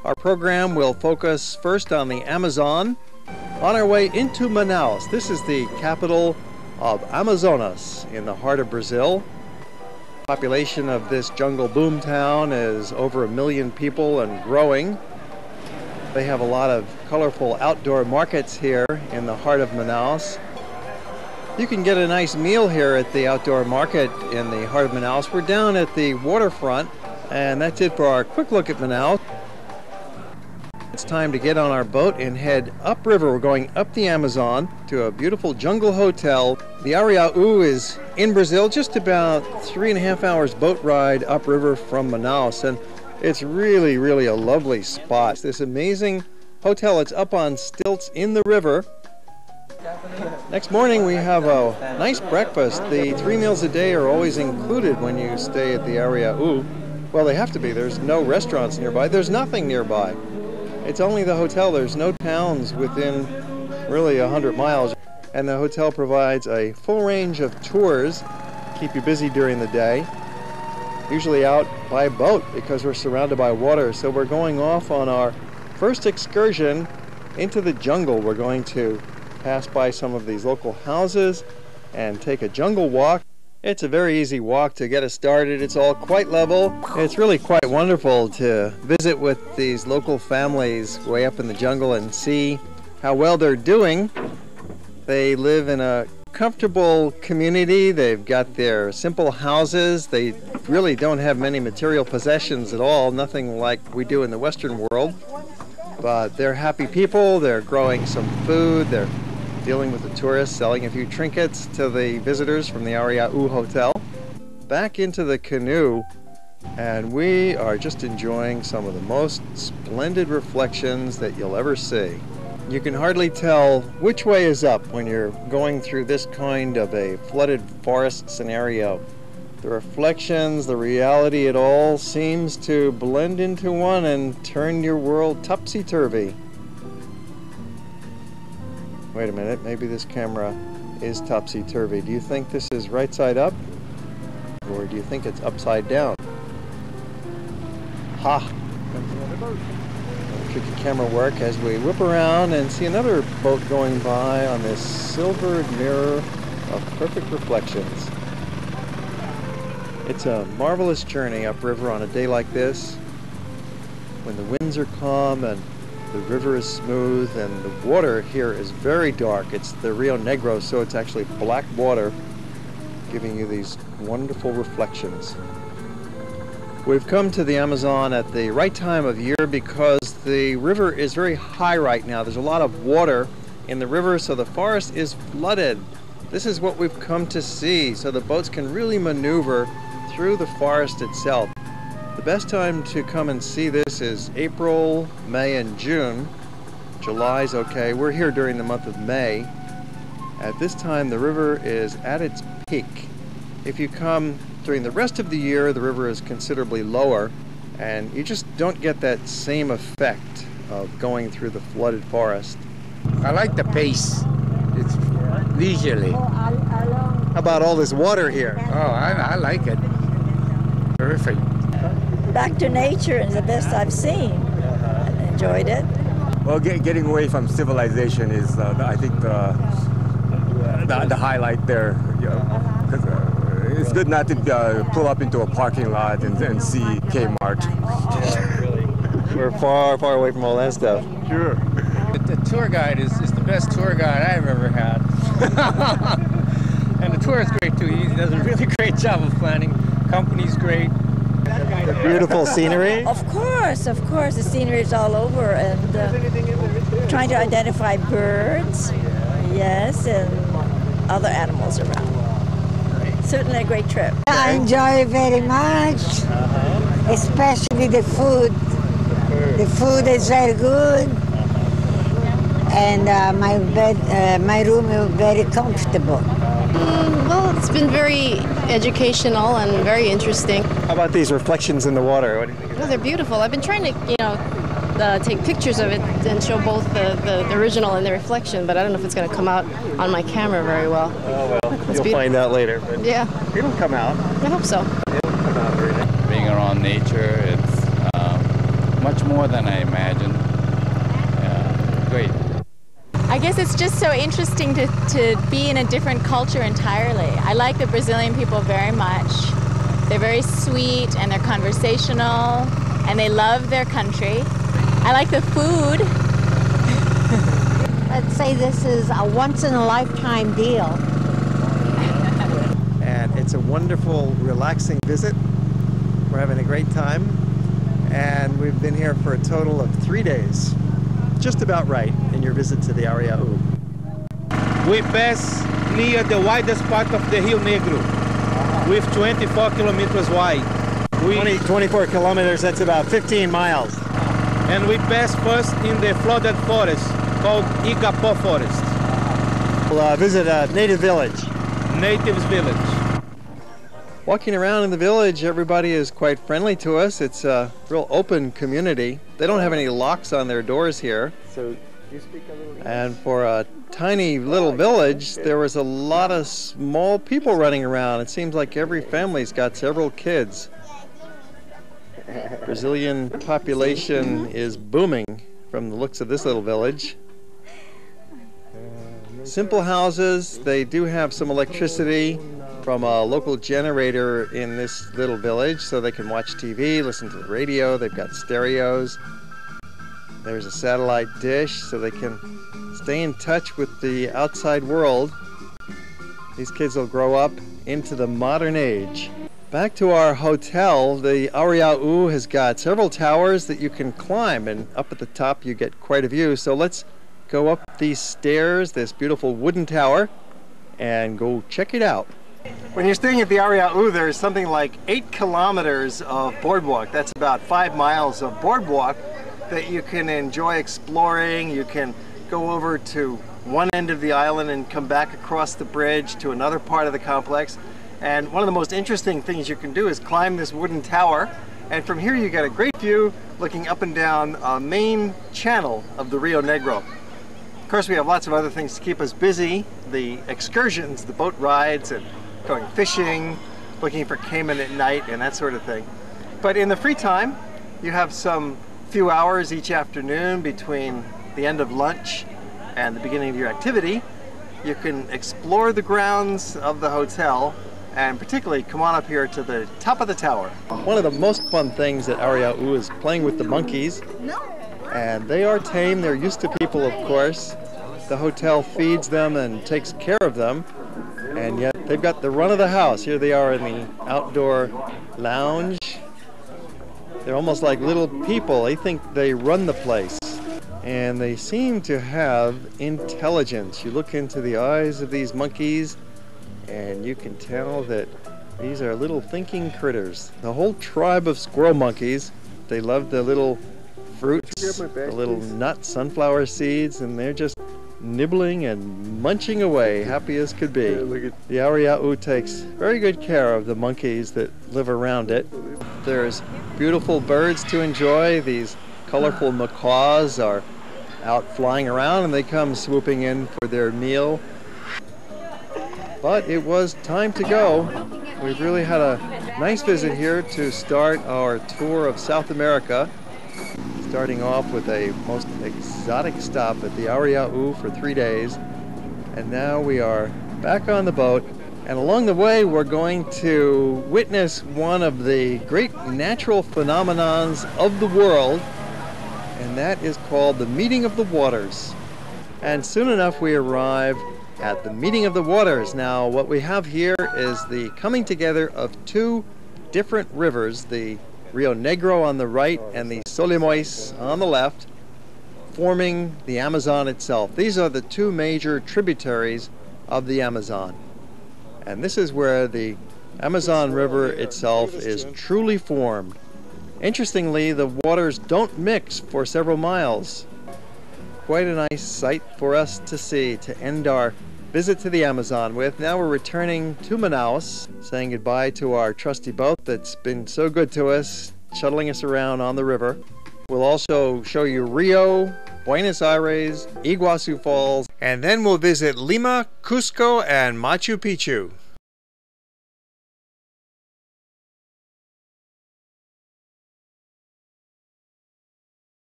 Our program will focus first on the Amazon on our way into Manaus. This is the capital of Amazonas in the heart of Brazil. The population of this jungle boom town is over 1 million people and growing. They have a lot of colorful outdoor markets here in the heart of Manaus. You can get a nice meal here at the outdoor market in the heart of Manaus. We're down at the waterfront, and that's it for our quick look at Manaus. It's time to get on our boat and head upriver. We're going up the Amazon to a beautiful jungle hotel. The Ariaú is in Brazil, just about 3.5 hours boat ride upriver from Manaus, and it's really, really a lovely spot. This amazing hotel, it's up on stilts in the river. Next morning we have a nice breakfast. The 3 meals a day are always included when you stay at the Ariaú. Well, they have to be. There's no restaurants nearby. There's nothing nearby. It's only the hotel. There's no towns within really 100 miles. And the hotel provides a full range of tours, keep you busy during the day, usually out by boat because we're surrounded by water. So we're going off on our first excursion into the jungle. We're going to pass by some of these local houses and take a jungle walk. It's a very easy walk to get us started. It's all quite level. It's really quite wonderful to visit with these local families way up in the jungle and see how well they're doing. They live in a comfortable community. They've got their simple houses. They really don't have many material possessions at all, nothing like we do in the Western world. But they're happy people. They're growing some food. They're dealing with the tourists, selling a few trinkets to the visitors from the Ariaú Hotel. Back into the canoe, and we are just enjoying some of the most splendid reflections that you'll ever see. You can hardly tell which way is up when you're going through this kind of a flooded forest scenario. The reflections, the reality, it all seems to blend into one and turn your world topsy-turvy. Wait a minute, maybe this camera is topsy-turvy. Do you think this is right side up? Or do you think it's upside down? Ha! Tricky camera work as we whip around and see another boat going by on this silvered mirror of perfect reflections. It's a marvelous journey upriver on a day like this, when the winds are calm and the river is smooth and the water here is very dark. It's the Rio Negro, so it's actually black water giving you these wonderful reflections. We've come to the Amazon at the right time of year because the river is very high right now. There's a lot of water in the river, so the forest is flooded. This is what we've come to see, so the boats can really maneuver through the forest itself. The best time to come and see this is April, May, and June. July's okay. We're here during the month of May. At this time, the river is at its peak. If you come during the rest of the year, the river is considerably lower, and you just don't get that same effect of going through the flooded forest. I like the pace. It's leisurely. How about all this water here? Oh, I like it. Perfect. Back to nature is the best I've seen. I enjoyed it. Well, getting away from civilization is, I think, the highlight there. You know, 'cause, it's good not to pull up into a parking lot and see Kmart. Yeah, really. We're far, far away from all that stuff. Sure. The tour guide is the best tour guide I've ever had. And the tour is great too. He does a really great job of planning. Company's great. The beautiful scenery. Of course, the scenery is all over, and trying to identify birds, yes, and other animals around. Certainly a great trip. I enjoy very much, especially the food. The food is very good, and my room is very comfortable. Well, it's been very educational and very interesting. How about these reflections in the water? What do you think? Oh, they're beautiful. I've been trying to, take pictures of it and show both the original and the reflection, but I don't know if it's going to come out on my camera very well. Oh, well, you'll find out later. But yeah. It'll come out. I hope so. It'll come out very nice. Being around nature, it's much more than I imagined. Great. I guess it's just so interesting to be in a different culture entirely. I like the Brazilian people very much. They're very sweet and they're conversational and they love their country. I like the food. Let's say this is a once-in-a-lifetime deal. And it's a wonderful, relaxing visit. We're having a great time. And we've been here for a total of 3 days. Just about right in your visit to the Ariaú. We pass near the widest part of the Rio Negro, with 24 kilometers wide. 24 kilometers, that's about 15 miles. And we pass first in the flooded forest called Igapó Forest. We'll visit a native village. Natives village. Walking around in the village, everybody is quite friendly to us. It's a real open community. They don't have any locks on their doors here. So you speak a little English? And for a tiny little village, there was a lot of small people running around. It seems like every family's got several kids. Brazilian population is booming from the looks of this little village. Simple houses. They do have some electricity from a local generator in this little village, so they can watch TV, listen to the radio. They've got stereos. There's a satellite dish, so they can stay in touch with the outside world. These kids will grow up into the modern age. Back to our hotel, the Ariaú has got several towers that you can climb, and up at the top you get quite a view. So let's go up these stairs, this beautiful wooden tower, and go check it out. When you're staying at the Ariaú, there's something like 8 kilometers of boardwalk. That's about 5 miles of boardwalk that you can enjoy exploring. You can go over to one end of the island and come back across the bridge to another part of the complex. And one of the most interesting things you can do is climb this wooden tower. And from here you get a great view looking up and down a main channel of the Rio Negro. Of course, we have lots of other things to keep us busy. The excursions, the boat rides, and going fishing, looking for caiman at night, and that sort of thing. But in the free time, you have some few hours each afternoon between the end of lunch and the beginning of your activity. You can explore the grounds of the hotel and particularly come on up here to the top of the tower. One of the most fun things at Ariaú is playing with the monkeys. And they are tame, they're used to people, of course. The hotel feeds them and takes care of them. And yet they've got the run of the house. Here they are in the outdoor lounge. They're almost like little people. They think they run the place. And they seem to have intelligence. You look into the eyes of these monkeys and you can tell that these are little thinking critters. The whole tribe of squirrel monkeys, they love the little fruits, the little nuts, sunflower seeds, and they're just nibbling and munching away, happy as could be. The Ariaú takes very good care of the monkeys that live around it. There's beautiful birds to enjoy. These colorful macaws are out flying around and they come swooping in for their meal. But it was time to go. We've really had a nice visit here to start our tour of South America, starting off with a most exotic stop at the Ariaú for 3 days. And now we are back on the boat, and along the way we're going to witness one of the great natural phenomenons of the world, and that is called the Meeting of the Waters. And soon enough we arrive at the Meeting of the Waters. Now what we have here is the coming together of two different rivers, the Rio Negro on the right and the Solimões on the left, forming the Amazon itself. These are the two major tributaries of the Amazon. And this is where the Amazon River itself is truly formed. Interestingly, the waters don't mix for several miles. Quite a nice sight for us to see to end our visit to the Amazon with. Now we're returning to Manaus, saying goodbye to our trusty boat that's been so good to us, shuttling us around on the river. We'll also show you Rio, Buenos Aires, Iguazu Falls, and then we'll visit Lima, Cusco, and Machu Picchu.